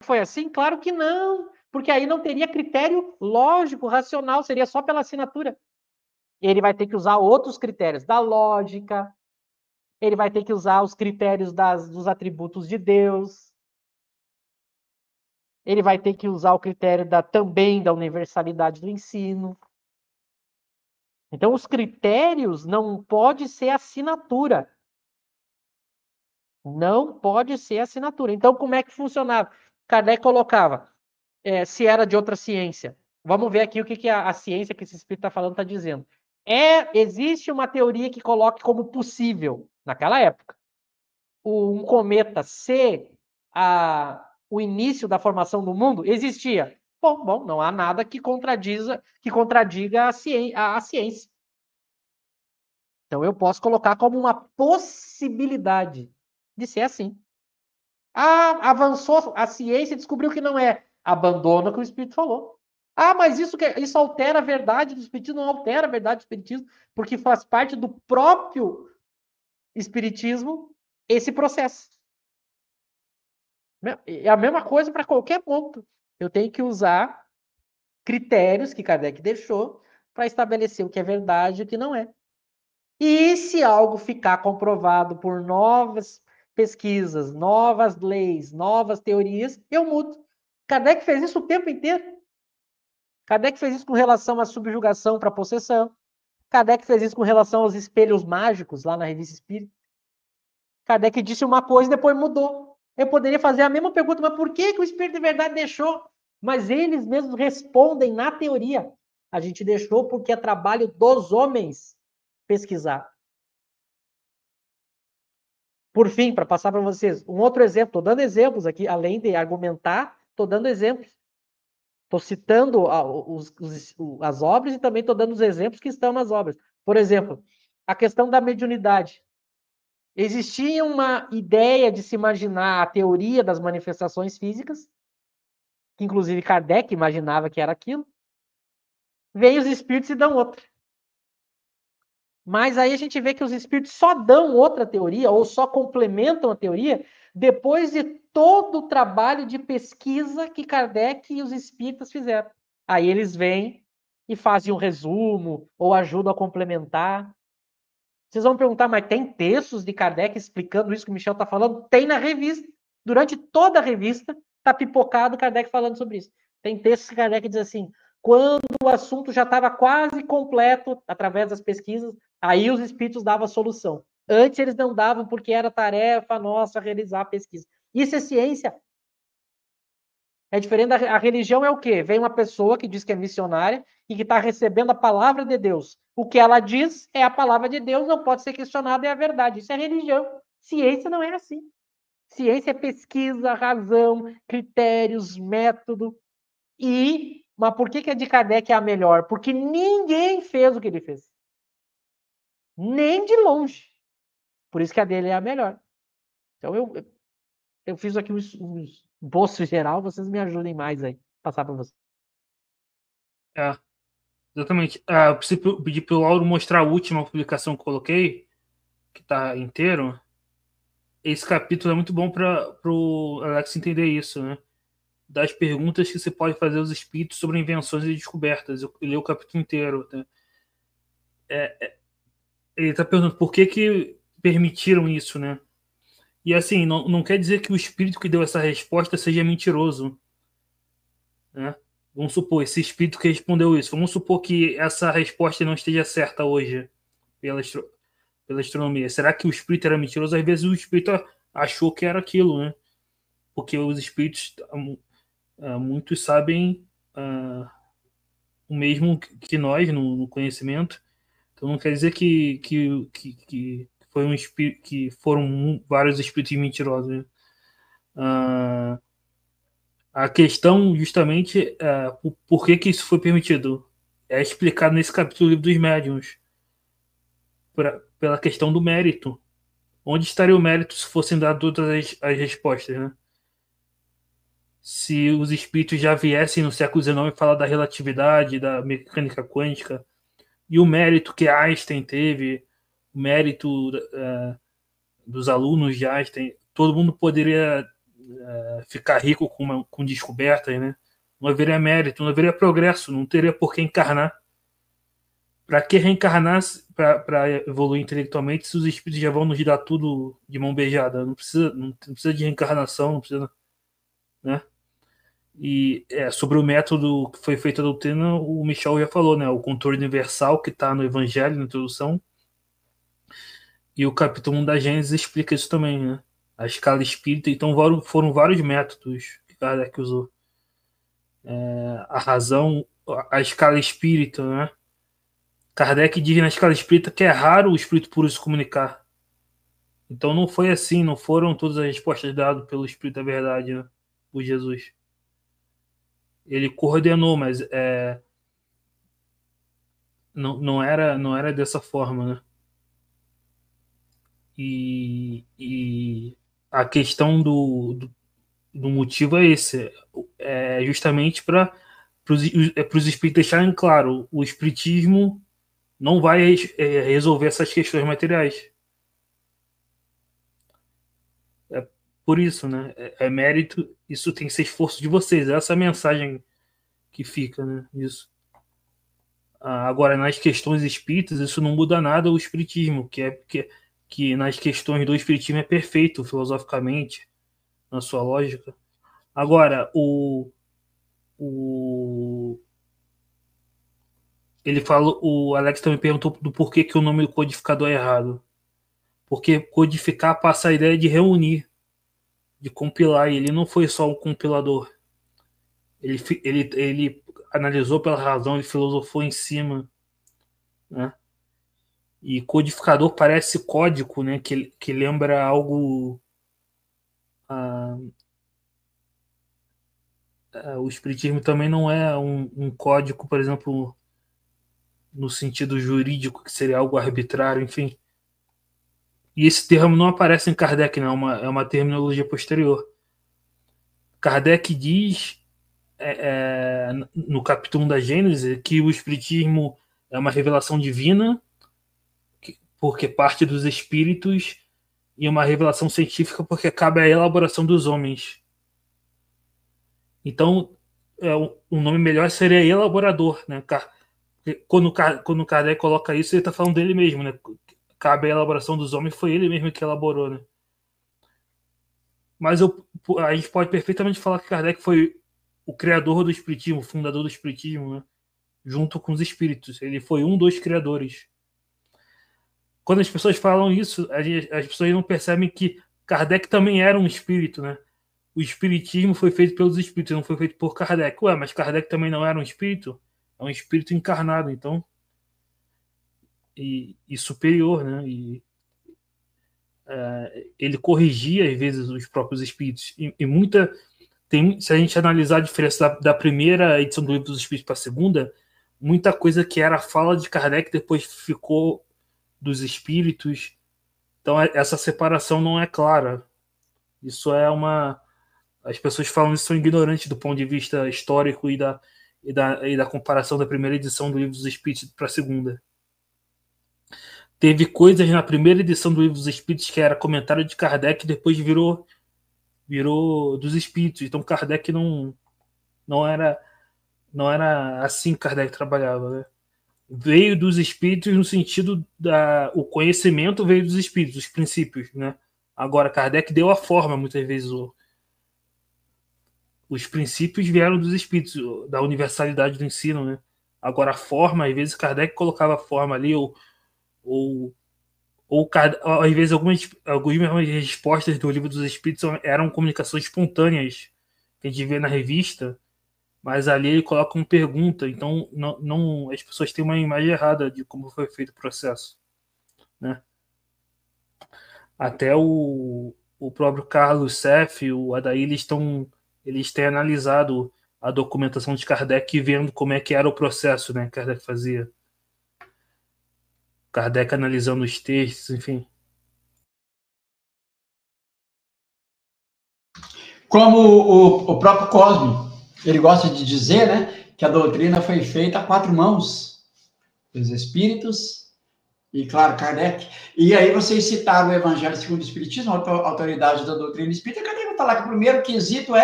foi assim? Claro que não, porque aí não teria critério lógico, racional, seria só pela assinatura. Ele vai ter que usar outros critérios da lógica, ele vai ter que usar os critérios dos atributos de Deus, ele vai ter que usar o critério também da universalidade do ensino. Então, os critérios não pode ser assinatura. Não pode ser assinatura. Então, como é que funcionava? Kardec colocava, se era de outra ciência. Vamos ver aqui o que a ciência que esse espírito está falando está dizendo. Existe uma teoria que coloque como possível, naquela época, um cometa ser o início da formação do mundo? Existia. Bom, não há nada que contradiga a ciência. Então, eu posso colocar como uma possibilidade de ser assim. Avançou a ciência e descobriu que não é. Abandona o que o Espírito falou. Mas isso altera a verdade do Espiritismo? Não altera a verdade do Espiritismo, porque faz parte do próprio Espiritismo esse processo. É a mesma coisa para qualquer ponto. Eu tenho que usar critérios que Kardec deixou para estabelecer o que é verdade e o que não é. E se algo ficar comprovado por novas pesquisas, novas leis, novas teorias, eu mudo. Kardec fez isso o tempo inteiro. Kardec fez isso com relação à subjugação para possessão. Kardec fez isso com relação aos espelhos mágicos, lá na Revista Espírita. Kardec disse uma coisa e depois mudou. Eu poderia fazer a mesma pergunta, mas por que o Espírito de Verdade deixou? Mas eles mesmos respondem na teoria. A gente deixou porque é trabalho dos homens pesquisar. Por fim, para passar para vocês, um outro exemplo, estou dando exemplos aqui, além de argumentar, estou dando exemplos. Estou citando as obras e também estou dando os exemplos que estão nas obras. Por exemplo, a questão da mediunidade. Existia uma ideia de se imaginar a teoria das manifestações físicas, que inclusive Kardec imaginava que era aquilo. Vem os espíritos e dão outra. Mas aí a gente vê que os espíritos só dão outra teoria, ou só complementam a teoria, depois de todo o trabalho de pesquisa que Kardec e os espíritas fizeram. Aí eles vêm e fazem um resumo, ou ajudam a complementar. Vocês vão perguntar, mas tem textos de Kardec explicando isso que o Michel está falando? Tem na revista. Durante toda a revista, está pipocado Kardec falando sobre isso. Tem textos que Kardec diz assim, quando o assunto já estava quase completo, através das pesquisas, aí os espíritos davam a solução. Antes eles não davam porque era tarefa nossa realizar a pesquisa. Isso é ciência. É diferente a religião é o quê? Vem uma pessoa que diz que é missionária e que está recebendo a palavra de Deus. O que ela diz é a palavra de Deus, não pode ser questionada, é a verdade. Isso é religião. Ciência não é assim. Ciência é pesquisa, razão, critérios, método. Mas por que a de Kardec é a melhor? Porque ninguém fez o que ele fez. Nem de longe. Por isso que a dele é a melhor. Então eu fiz aqui um bolso geral, vocês me ajudem mais aí. Passar para vocês. É, exatamente. Eu preciso pedir para o Lauro mostrar a última publicação que coloquei, que está inteiro. Esse capítulo é muito bom para o Alex entender isso, né? Das perguntas que você pode fazer aos espíritos sobre invenções e descobertas. Eu li o capítulo inteiro. Né? Ele está perguntando por que permitiram isso, né? E assim, não quer dizer que o espírito que deu essa resposta seja mentiroso, né? Vamos supor, esse espírito que respondeu isso, vamos supor que essa resposta não esteja certa hoje pela, pela astronomia. Será que o espírito era mentiroso? Às vezes o espírito achou que era aquilo, né? Porque os espíritos, muitos sabem o mesmo que nós no conhecimento. Então não quer dizer que foi um espírito, que foram vários espíritos mentirosos, né? A questão, justamente, por que isso foi permitido, é explicado nesse capítulo do Livro dos Médiuns, pela questão do mérito. Onde estaria o mérito se fossem dadas todas as respostas, né? Se os espíritos já viessem no século XIX falar da relatividade, da mecânica quântica, e o mérito que Einstein teve, o mérito dos alunos de Einstein, todo mundo poderia ficar rico com descobertas, né? Não haveria mérito, não haveria progresso, não teria por que encarnar. Para que reencarnar para evoluir intelectualmente se os espíritos já vão nos dar tudo de mão beijada? Não precisa de reencarnação, não precisa, né? E sobre o método que foi feito a doutrina, o Michel já falou, né? O controle universal que está no Evangelho, na introdução, e o capítulo 1 da Gênesis explica isso também, né? A escala espírita. Então foram vários métodos que Kardec usou. A razão, a escala espírita, né? Kardec diz na escala espírita que é raro o espírito puro se comunicar. Então não foi assim, não foram todas as respostas dadas pelo Espírito da Verdade, né? Por Jesus. Ele coordenou, mas não era dessa forma, né? E a questão do motivo é esse, é justamente para os espíritos deixarem claro, o espiritismo não vai resolver essas questões materiais. É por isso, né? É mérito, isso tem que ser esforço de vocês. Essa é a mensagem que fica, né? Isso. Agora, nas questões espíritas, isso não muda nada o espiritismo, que nas questões do espiritismo é perfeito filosoficamente, na sua lógica. Agora, ele fala, o Alex também perguntou do porquê que o nome do codificador é errado. Porque codificar passa a ideia de reunir, de compilar, e ele não foi só um compilador. Ele analisou pela razão, ele filosofou em cima, né? E codificador parece código, né? Que lembra algo. O espiritismo também não é um código, por exemplo, no sentido jurídico, que seria algo arbitrário, enfim. E esse termo não aparece em Kardec, não, é uma terminologia posterior. Kardec diz, no capítulo 1 da Gênesis, que o espiritismo é uma revelação divina, porque parte dos espíritos, e uma revelação científica, porque cabe à elaboração dos homens. Então, o nome melhor seria elaborador, né? Quando Kardec coloca isso, ele está falando dele mesmo, né? Cabe à elaboração dos homens, foi ele mesmo que elaborou, né? Mas a gente pode perfeitamente falar que Kardec foi o criador do espiritismo, o fundador do espiritismo, né? Junto com os espíritos. Ele foi um dos criadores. Quando as pessoas falam isso, as pessoas não percebem que Kardec também era um espírito, né? O espiritismo foi feito pelos espíritos, não foi feito por Kardec. Ué, mas Kardec também não era um espírito? É um espírito encarnado, então. E superior, né? Ele corrigia, às vezes, os próprios espíritos. Se a gente analisar a diferença da primeira edição do Livro dos Espíritos para a segunda, muita coisa que era a fala de Kardec depois ficou dos espíritos. Então, essa separação não é clara. Isso é uma... As pessoas falam isso, são ignorantes do ponto de vista histórico e da comparação da primeira edição do Livro dos Espíritos para a segunda. Teve coisas na primeira edição do Livro dos Espíritos que era comentário de Kardec e depois virou dos espíritos. Então Kardec não era assim que Kardec trabalhava, né? Veio dos espíritos no sentido o conhecimento veio dos espíritos, os princípios, né? Agora Kardec deu a forma, muitas vezes os princípios vieram dos espíritos, da universalidade do ensino, né? Agora a forma, às vezes Kardec colocava a forma ali ou às vezes algumas respostas do Livro dos Espíritos eram comunicações espontâneas que a gente vê na revista, mas ali ele coloca uma pergunta, então não as pessoas têm uma imagem errada de como foi feito o processo, né? Até o próprio Carlos Seff, o Adair, eles têm analisado a documentação de Kardec e vendo como é que era o processo, né, que Kardec fazia. Kardec analisando os textos, enfim. Como o próprio Cosme, ele gosta de dizer, né, que a doutrina foi feita a 4 mãos, os espíritos e, claro, Kardec. E aí vocês citaram o Evangelho segundo o Espiritismo, a autoridade da doutrina espírita. Cadê está lá que o primeiro quesito é